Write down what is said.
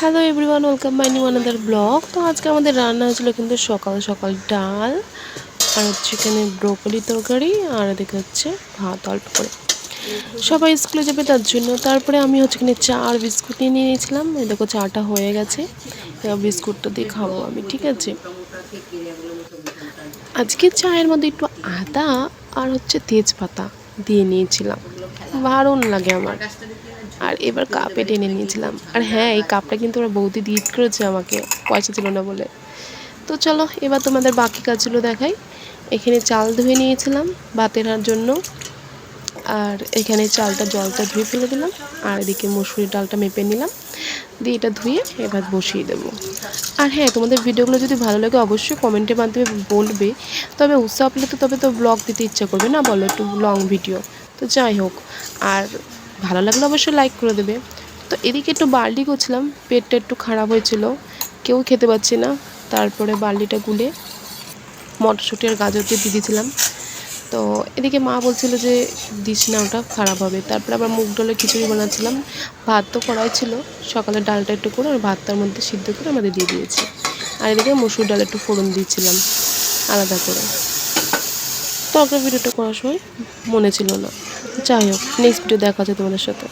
Hello everyone, welcome my new another blog. তো আজকে আমাদের রান্না হয়েছিল কিন্তু সকাল সকাল ডাল আর হচ্ছে এখানে ব্রোকলি তরকারি আর এদিকে হচ্ছে ভাত অল্প করে। সবাই স্কুলে যাবে তার জন্য। তারপরে আমি হচ্ছে এখানে চা আর বিস্কুট নিয়ে নিয়েছিলাম। এই দেখো চাটা হয়ে গেছে, বিস্কুটটা দিয়ে খাবো আমি, ঠিক আছে। আজকে চায়ের মধ্যে একটু আদা আর হচ্ছে তেজপাতা দিয়ে নিয়েছিলাম, দারুণ লাগে আমার। আর এবার কাপে টেনে নিয়েছিলাম। আর হ্যাঁ, এই কাপটা কিন্তু ওরা বৌদি দিয়ে করেছে আমাকে, পয়সা ছিল না বলে। তো চলো এবার তোমাদের বাকি কাজগুলো দেখাই। এখানে চাল ধুয়ে নিয়েছিলাম ভাতের জন্য, আর এখানে চালটা জলটা ধুয়ে ফেলে দিলাম। আর এদিকে মসুরির ডালটা মেপে নিলাম, দিয়ে এটা ধুয়ে এবার বসিয়ে দেবো। আর হ্যাঁ, তোমাদের ভিডিওগুলো যদি ভালো লাগে অবশ্যই কমেন্টের মাধ্যমে বলবে। তবে উৎসাহ পেলে তো তবে তো ব্লগ দিতে ইচ্ছা করবে না, বলো, একটু লং ভিডিও। তো যাই হোক, আর ভালো লাগলে অবশ্যই লাইক করে দেবে। তো এদিকে একটু বার্লি করছিলাম, পেটটা একটু খারাপ হয়েছিল, কেউ খেতে পাচ্ছি না। তারপরে বার্লিটা গুলে মটরশুঁটি আর গাজর দিয়ে দিয়ে দিয়েছিলাম। তো এদিকে মা বলছিল যে দিস না, ওটা খারাপ হবে। তারপরে আবার মুগ ডালের খিচুড়ি বানাচ্ছিলাম। ভাত তো করাই ছিল, সকালে ডালটা একটু করে আর ভাতটার মধ্যে সিদ্ধ করে আমাদের দিয়ে দিয়েছি। আর এদিকে মসুর ডাল একটু ফোড়ন দিয়েছিলাম আলাদা করে। তরকারি ভিডিওটা করার সময় মনে ছিল না। যাই হোক, নেক্সট ভিডিও দেখা হচ্ছে তোমাদের সাথে।